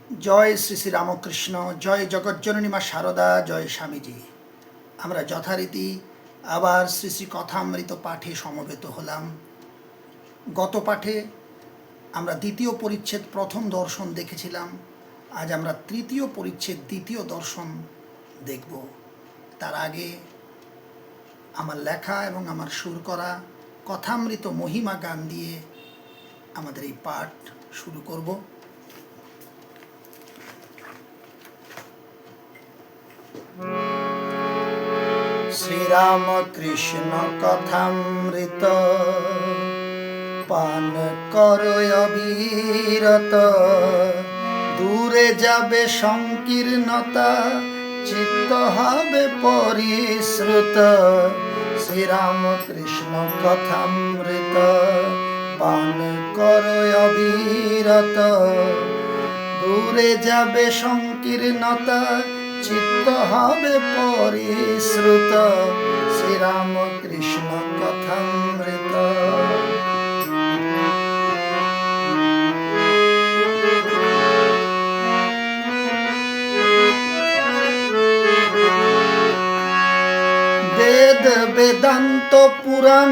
জয় শ্রী শ্রী রামকৃষ্ণ, জয় জগজ্জননী মা শারদা, জয় স্বামীজি। আমরা যথারীতি আবার শ্রী শ্রী কথামৃত পাঠে সমবেত হলাম। গত পাঠে আমরা দ্বিতীয় পরিচ্ছেদ প্রথম দর্শন দেখেছিলাম। আজ আমরা তৃতীয় পরিচ্ছেদ দ্বিতীয় দর্শন দেখব। তার আগে আমার লেখা এবং আমার সুর করা কথামৃত মহিমা গান দিয়ে আমাদের এই পাঠ শুরু করব। শ্রীরামকৃষ্ণ কথামৃত পান করো অবিরত, দূরে যাবে সংকীর্ণতা, চিত্ত হবে পরিশ্রুত। শ্রীরামকৃষ্ণ কথামৃত পান করো অবিরত, দূরে যাবে সংকীর্ণতা, চিত্ত হবে পরিশ্রুত। শ্রীরামকৃষ্ণ কথামৃত। বেদ বেদান্ত পুরাণ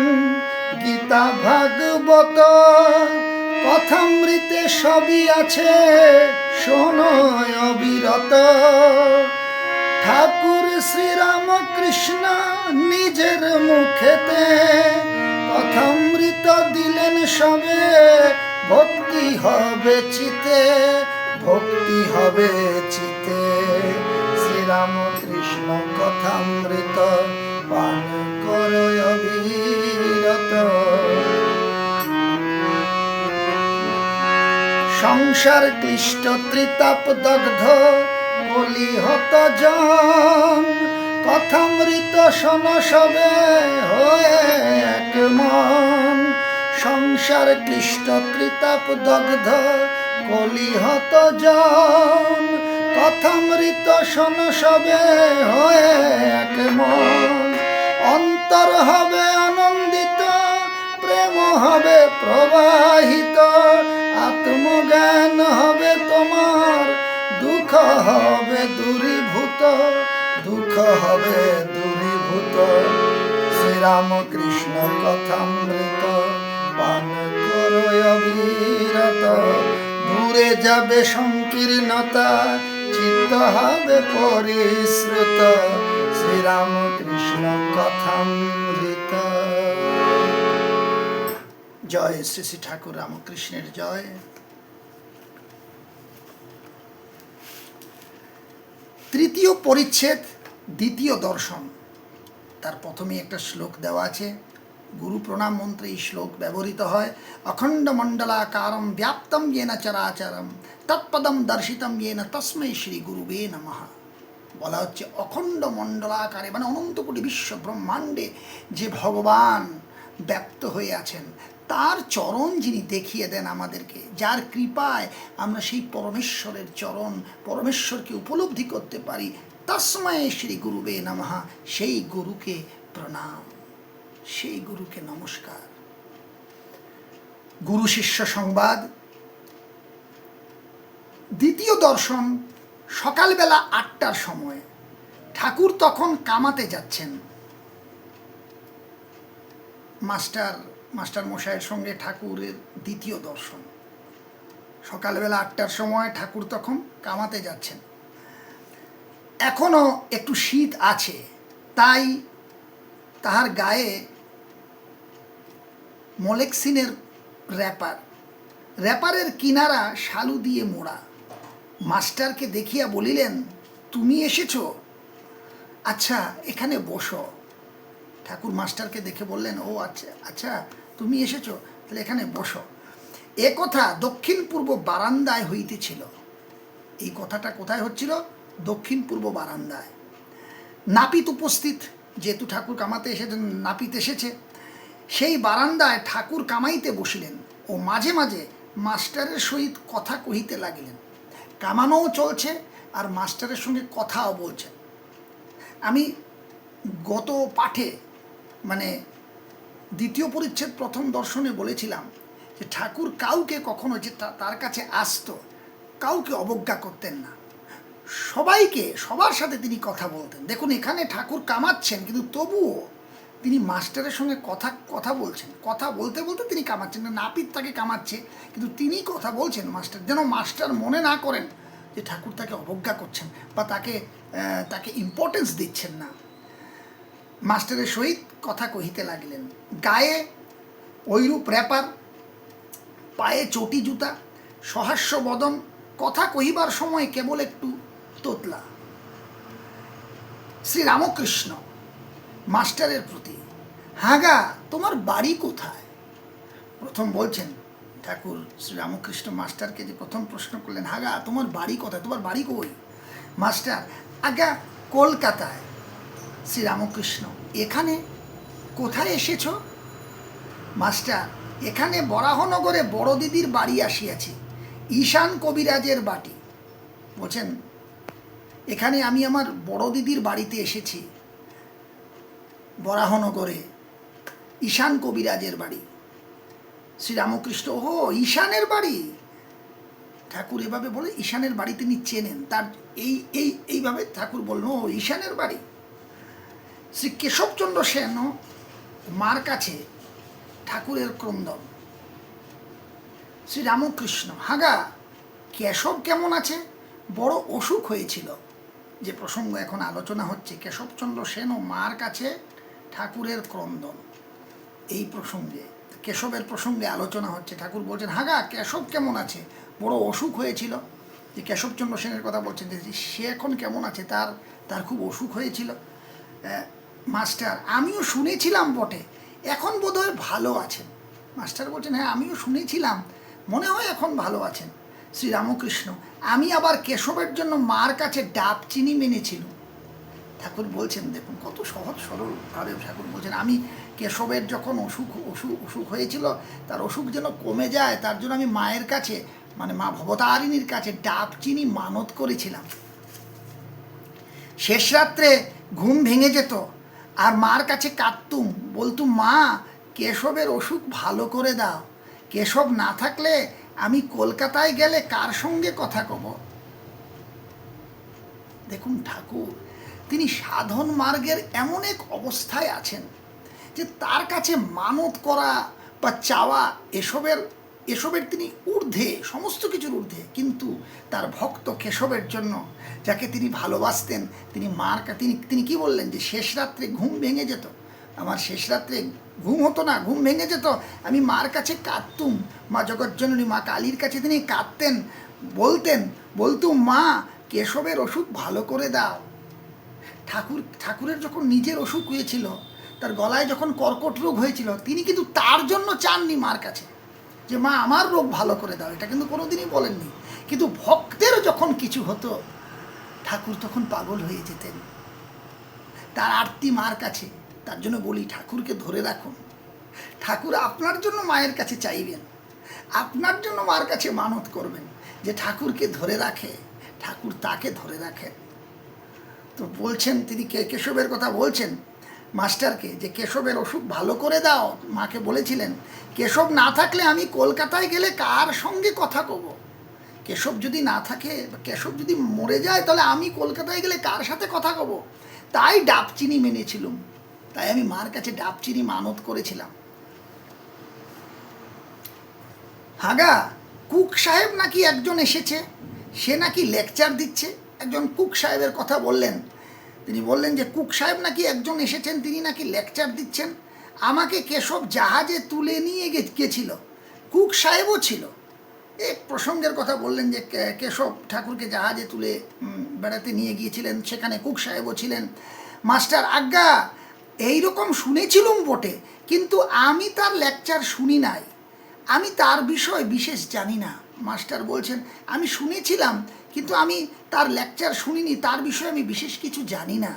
গীতা ভাগবত কথামৃতে সবই আছে, শোনো অবিরত। ঠাকুর শ্রীরামকৃষ্ণ নিজের মুখেতে কথামৃত দিলেন সবে, ভক্তি হবে চিতে, ভক্তি হবে চিতে। শ্রীরামকৃষ্ণ কথামৃত পান করো অবিরত। সংসার ক্লিষ্ট ত্রিতাপ দগ্ধ কলিহত জন, কথামৃত শোন সবে হয়ে এক মন। সংসার ক্লিষ্ট ত্রিতাপ দগ্ধ কলিহত জন, কথামৃত শোন সবে হয়ে এক মন। অন্তর হবে আনন্দিত, প্রেম হবে প্রবাহিত, আত্মজ্ঞান হবে তোমার, দুঃখ হবে দূরীভূত, দুঃখ হবে দূরীভূত। শ্রীরামকৃষ্ণ কথামৃত পান করো অবিরত, দূরে যাবে সংকীর্ণতা, চিত্ত হবে পরিশ্রুত। শ্রীরামকৃষ্ণ কথামৃত। জয় শ্রী শ্রী ঠাকুর রামকৃষ্ণের জয়। তৃতীয় পরিচ্ছেদ দ্বিতীয় দর্শন। তার প্রথমে একটা শ্লোক দেওয়া আছে। গুরু প্রণাম মন্ত্রে এই শ্লোক ব্যবহৃত হয়। অখণ্ড মণ্ডলাকারম ব্যাপ্তম येन চরাচরম তৎপদম দর্শিতম येन তস্मै শ্রী গুরুবে নমঃ। বলা হচ্ছে অখণ্ড মণ্ডলাকারে, মানে অনন্ত কোটি বিশ্ব ব্রহ্মাণ্ডে যে ভগবান ব্যপ্ত হয়ে আছেন, তার চরণ যিনি দেখিয়ে দেন আমাদেরকে, যার কৃপায় আমরা সেই পরমেশ্বরের চরণ, পরমেশ্বরকে উপলব্ধি করতে পারি, তস্मै শ্রী গুরুবে নমঃ। সেই গুরুকে প্রণাম, সেই গুরুকে নমস্কার। গুরু শিষ্য সংবাদ। দ্বিতীয় দর্শন সকালবেলা 8টার সময়। ঠাকুর তখন কামাতে যাচ্ছেন। মাস্টার মশাইয়ের সঙ্গে ঠাকুরের দ্বিতীয় দর্শন। সকালবেলা 8টার সময় ঠাকুর তখন কামাতে যাচ্ছেন। এখনো একটু শীত আছে, তাই তাহার গায়ে মলেক্সিনের র্যাপারের কিনারা শালু দিয়ে মোড়া। মাস্টারকে দেখিয়া বলিলেন, তুমি এসেছো? আচ্ছা, এখানে বসো। ঠাকুর মাস্টারকে দেখে বললেন, ও আচ্ছা আচ্ছা, তুমি এসেছো, তাহলে এখানে বসো। এ কথা দক্ষিণ পূর্ব বারান্দায় হইতেছিল। এই কথাটা কোথায় হচ্ছিল? দক্ষিণ পূর্ব বারান্দায়। নাপিত উপস্থিত, যেহেতু ঠাকুর কামাতে এসেছেন, নাপিত এসেছে। সেই বারান্দায় ঠাকুর কামাইতে বসিলেন ও মাঝে মাঝে মাস্টারের সহিত কথা কহিতে লাগিলেন। কামানোও চলছে আর মাস্টারের সঙ্গে কথাও বলছেন। আমি গত পাঠে, মানে দ্বিতীয় পরিচ্ছেদ প্রথম দর্শনে বলেছিলাম যে ঠাকুর কাউকে কখনো যে তার কাছে আসতো, কাউকে অবজ্ঞা করতেন না, সবাইকে সবার সাথে তিনি কথা বলতেন। দেখুন এখানে ঠাকুর কামাচ্ছেন, কিন্তু তবুও তিনি মাস্টারের সঙ্গে কথা বলছেন, কথা বলতে বলতে তিনি কামাচ্ছেন না। নাপিত তাকে কামাচ্ছে, কিন্তু তিনি কথা বলছেন মাস্টার, যেন মাস্টার মনে না করেন যে ঠাকুর তাকে অবজ্ঞা করছেন বা তাকে ইম্পর্টেন্স দিচ্ছেন না। মাস্টারের সহিত কথা কহিতে লাগলেন। গায়ে ঐরূপ র্যাপার, পায়ে চটি জুতা, সহাস্য বদন, কথা কহিবার সময় কেবল একটু তোতলা। শ্রীরামকৃষ্ণ মাস্টারের প্রতি, হাগা তোমার বাড়ি কোথায়? প্রথম বলছেন ঠাকুর শ্রীরামকৃষ্ণ মাস্টারকে যে প্রথম প্রশ্ন করলেন, হাগা তোমার বাড়ি কোথায়, তোমার বাড়ি কই? মাস্টার, আগা কলকাতায়। শ্রীরামকৃষ্ণ, এখানে কোথায় এসেছ? মাস্টার, এখানে বরাহনগরে বড় দিদির বাড়ি আসিয়াছি, ঈশান কবিরাজের বাটি। বলছেন এখানে আমি আমার বড় দিদির বাড়িতে এসেছি, বরাহনগরে ঈশান কবিরাজের বাড়ি। শ্রীরামকৃষ্ণ, ও ঈশানের বাড়ি। ঠাকুর এভাবে বলে ঈশানের বাড়ি তিনি চেনেন, তার এইভাবে ঠাকুর বললেন, ও ঈশানের বাড়ি। শ্রী কেশবচন্দ্র সেন মার কাছে ঠাকুরের ক্রন্দন। শ্রীরামকৃষ্ণ, হাগা কেশব কেমন আছে? বড় অসুখ হয়েছিল। যে প্রসঙ্গ এখন আলোচনা হচ্ছে, কেশবচন্দ্র সেন ও মার কাছে ঠাকুরের ক্রন্দন, এই প্রসঙ্গে কেশবের প্রসঙ্গে আলোচনা হচ্ছে। ঠাকুর বলছেন, হাগা কেশব কেমন আছে? বড় অসুখ হয়েছিল। যে কেশবচন্দ্র সেনের কথা বলছেন, যে সে এখন কেমন আছে, তার খুব অসুখ হয়েছিল। মাস্টার, আমিও শুনেছিলাম বটে, এখন বোধহয় ভালো আছেন। মাস্টার বলছেন, হ্যাঁ আমিও শুনেছিলাম, মনে হয় এখন ভালো আছেন। শ্রীরামকৃষ্ণ, আমি আবার কেশবের জন্য মার কাছে ডাব চিনি মেনেছিলাম। ঠাকুর বলছেন, দেখুন কত সহজ সরলভাবে ঠাকুর বলছেন, আমি কেশবের যখন অসুখ হয়েছিল, তার অসুখ যেন কমে যায়, তার জন্য আমি মায়ের কাছে, মানে মা ভবতারিণীর কাছে ডাব চিনি মানত করেছিলাম। শেষ রাত্রে ঘুম ভেঙে যেত, আর মার কাছে কাঁদতুম, বলতুম, মা কেশবের অসুখ ভালো করে দাও, কেশব না থাকলে আমি কলকাতায় গেলে কার সঙ্গে কথা কব? দেখুন ঠাকুর তিনি সাধন মার্গের এমন এক অবস্থায় আছেন যে তার কাছে মানত করা বা চাওয়া এসবের তিনি ঊর্ধ্বে, সমস্ত কিছুর ঊর্ধ্বে। কিন্তু তার ভক্ত কেশবের জন্য, যাকে তিনি ভালোবাসতেন, তিনি কি বললেন, যে শেষ রাত্রে ঘুম ভেঙে যেত, আমার শেষ রাত্রে ঘুম হতো না, ঘুম ভেঙে যেত, আমি মার কাছে কাঁদতুম, মা জগজ্জননী মা কালীর কাছে তিনি কাঁদতেন, বলতুম, মা কেশবের অসুখ ভালো করে দাও। ঠাকুরের যখন নিজের অসুখ হয়েছিল, তার গলায় যখন কর্কট রোগ হয়েছিল, তিনি কিন্তু তার জন্য চাননি মার কাছে যে মা আমার রোগ ভালো করে দাও, এটা কিন্তু কোনোদিনই বলেননি। কিন্তু ভক্তের যখন কিছু হতো, ঠাকুর তখন পাগল হয়ে যেতেন, তার আরতি মার কাছে। তার জন্য বলি, ঠাকুরকে ধরে রাখুন। ঠাকুর আপনার জন্য মায়ের কাছে চাইবেন, আপনার জন্য মার কাছে মানত করবেন, যে ঠাকুরকে ধরে রাখে, ঠাকুর তাকে ধরে রাখেন। তো বলছেন তিনি, কেশবের কথা বলছেন মাস্টারকে, যে কেশবের অসুখ ভালো করে দাও। মাকে বলেছিলেন, কেশব না থাকলে আমি কলকাতায় গেলে কার সঙ্গে কথা কব? কেশব যদি না থাকে, কেশব যদি মরে যায়, তাহলে আমি কলকাতায় গেলে কার সাথে কথা কব? তাই ডাব চিনি মেনেছিলাম, তাই আমি মার কাছে ডাব চিনি মানত করেছিলাম। হাগা কুক সাহেব নাকি একজন এসেছে, সে নাকি লেকচার দিচ্ছে। একজন কুক সাহেবের কথা বললেন, তিনি বললেন যে কুক সাহেব নাকি একজন এসেছেন, তিনি নাকি লেকচার দিচ্ছেন। আমাকে কেশব জাহাজে তুলে নিয়ে গেছিল, কুক সাহেবও ছিল। এক প্রসঙ্গের কথা বললেন যে কেশব ঠাকুরকে জাহাজে তুলে বেড়াতে নিয়ে গিয়েছিলেন, সেখানে কুক সাহেবও ছিলেন। মাস্টার, আজ্ঞা এইরকম শুনেছিলুম বটে, কিন্তু আমি তার লেকচার শুনি নাই, আমি তার বিষয় বিশেষ জানি না। মাস্টার বলছেন, আমি শুনেছিলাম, কিন্তু আমি তার লেকচার শুনিনি, তার বিষয়ে আমি বিশেষ কিছু জানি না।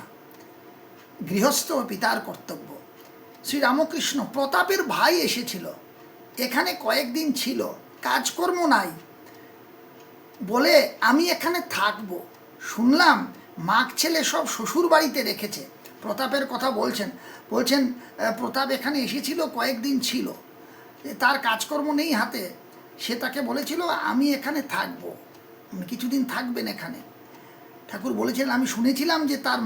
গৃহস্থ পিতার কর্তব্য। শ্রীরামকৃষ্ণ, প্রতাপের ভাই এসেছিল, এখানে কয়েকদিন ছিল, কাজকর্ম নাই, বলে আমি এখানে থাকবো। শুনলাম মাগ ছেলে সব শ্বশুর বাড়িতে রেখেছে। প্রতাপের কথা বলছেন, প্রতাপ এখানে এসেছিল, কয়েকদিন ছিল, তার কাজকর্ম নেই হাতে, সে তাকে বলেছিল আমি এখানে থাকবো। কিছুদিন থাকবেন এখানে। ঠাকুর বলেছিলেন আমি শুনেছিলাম যে তার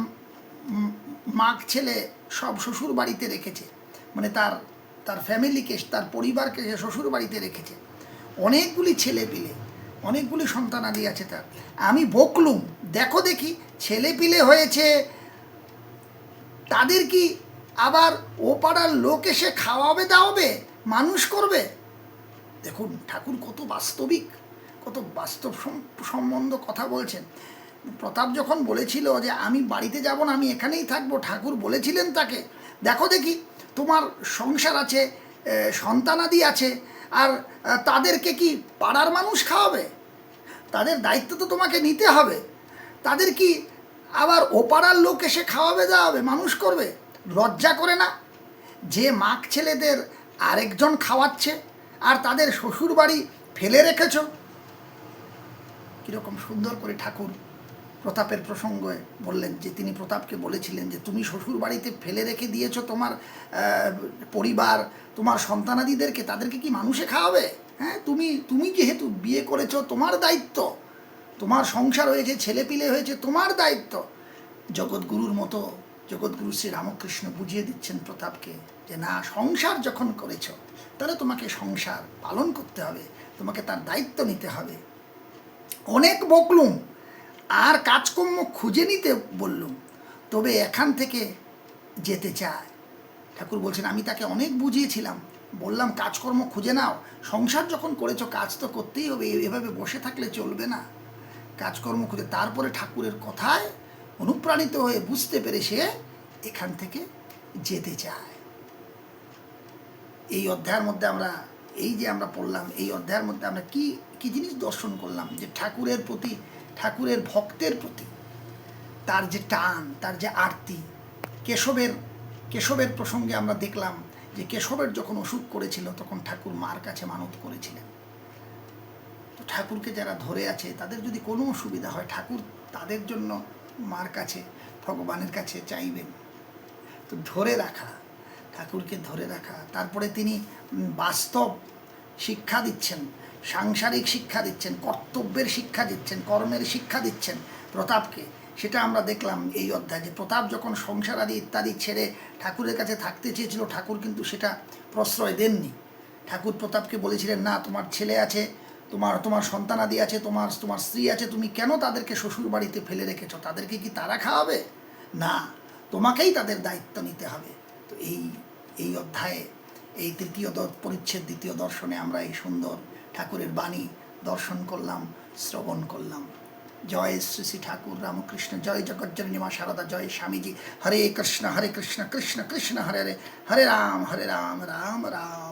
মাগ ছেলে সব শ্বশুর বাড়িতে রেখেছে, মানে তার তার ফ্যামিলিকে, তার পরিবারকে সে শ্বশুর বাড়িতে রেখেছে, অনেকগুলি ছেলে পিলে, অনেকগুলি সন্তানাদি আছে তার। আমি বকলুম, দেখো দেখি ছেলে পিলে হয়েছে, তাদের কি আবার ও পাড়ার লোক এসে খাওয়াবে দাওয়াবে, মানুষ করবে? দেখুন ঠাকুর কত বাস্তবিক, কত বাস্তব সম্বন্ধ কথা বলছেন। প্রতাপ যখন বলেছিল যে আমি বাড়িতে যাব না, আমি এখানেই থাকবো, ঠাকুর বলেছিলেন তাকে দেখো দেখি তোমার সংসার আছে, সন্তানাদি আছে, আর তাদেরকে কি পাড়ার মানুষ খাওয়াবে? তাদের দায়িত্ব তো তোমাকে নিতে হবে। তাদের কি আবার ও পাড়ার লোক এসে খাওয়াবে দাওয়াবে, মানুষ করবে? লজ্জা করে না? যে মাক ছেলেদের আরেকজন খাওয়াচ্ছে আর তাদের শ্বশুর বাড়ি ফেলে রেখেছ। কীরকম সুন্দর করে ঠাকুর প্রতাপের প্রসঙ্গে বললেন, যে তিনি প্রতাপকে বলেছিলেন যে তুমি শ্বশুর বাড়িতে ফেলে রেখে দিয়েছ তোমার পরিবার, তোমার সন্তানাদিদেরকে, তাদেরকে কি মানুষে খাওয়াবে? হ্যাঁ, তুমি যেহেতু বিয়ে করেছো, তোমার দায়িত্ব, তোমার সংসার হয়েছে, ছেলেপিলে হয়েছে, তোমার দায়িত্ব। জগৎগুরুর মতো জগৎগুরু শ্রী রামকৃষ্ণ বুঝিয়ে দিচ্ছেন প্রতাপকে যে না, সংসার যখন করেছ তাহলে তোমাকে সংসার পালন করতে হবে, তোমাকে তার দায়িত্ব নিতে হবে। অনেক বকলুম, আর কাজকর্ম খুঁজে নিতে বললুম, তবে এখান থেকে যেতে চায়। ঠাকুর বলছেন আমি তাকে অনেক বুঝিয়েছিলাম, বললাম কাজকর্ম খুঁজে নাও, সংসার যখন করেছো কাজ তো করতেই হবে, এভাবে বসে থাকলে চলবে না, কাজকর্ম খুঁজে। তারপরে ঠাকুরের কথায় অনুপ্রাণিত হয়ে বুঝতে পেরে সে এখান থেকে যেতে চায়। এই অধ্যায়ের মধ্যে আমরা, এই যে আমরা পড়লাম, এই অধ্যায়ের মধ্যে আমরা কি কি জিনিস দর্শন করলাম? যে ঠাকুরের প্রতি, ঠাকুরের ভক্তের প্রতি তার যে টান, তার যে আরতি। কেশবের প্রসঙ্গে আমরা দেখলাম যে কেশবের যখন অসুখ করেছিল তখন ঠাকুর মার কাছে মানত করেছিলেন। তো ঠাকুরকে যারা ধরে আছে তাদের যদি কোনো অসুবিধা হয়, ঠাকুর তাদের জন্য মার কাছে, ভগবানের কাছে চাইবেন। তো ধরে রাখা, ঠাকুরকে ধরে রাখা। তারপরে তিনি বাস্তব শিক্ষা দিচ্ছেন, সাংসারিক শিক্ষা দিচ্ছেন, কর্তব্যের শিক্ষা দিচ্ছেন, কর্মের শিক্ষা দিচ্ছেন প্রতাপকে। সেটা আমরা দেখলাম এই অধ্যায়ে, যে প্রতাপ যখন সংসার আদি ইত্যাদি ছেড়ে ঠাকুরের কাছে থাকতে চেয়েছিল, ঠাকুর কিন্তু সেটা প্রশ্রয় দেননি। ঠাকুর প্রতাপকে বলেছিলেন না, তোমার ছেলে আছে, তোমার সন্তানাদি আছে, তোমার স্ত্রী আছে, তুমি কেন তাদেরকে শ্বশুর বাড়িতে ফেলে রেখেছ? তাদেরকে কি তারা খাওয়াবে? না, তোমাকেই তাদের দায়িত্ব নিতে হবে। তো এই অধ্যায়ে, এই তৃতীয় পরিচ্ছেদ দ্বিতীয় দর্শনে আমরা এই সুন্দর ঠাকুরের বাণী দর্শন করলাম, শ্রবণ করলাম। জয় শ্রী শ্রী ঠাকুর রামকৃষ্ণ, জয় জগজ্জননী মা শারদা, জয় স্বামীজি। হরে কৃষ্ণ কৃষ্ণ কৃষ্ণ হরে হরে, হরে রাম রাম রাম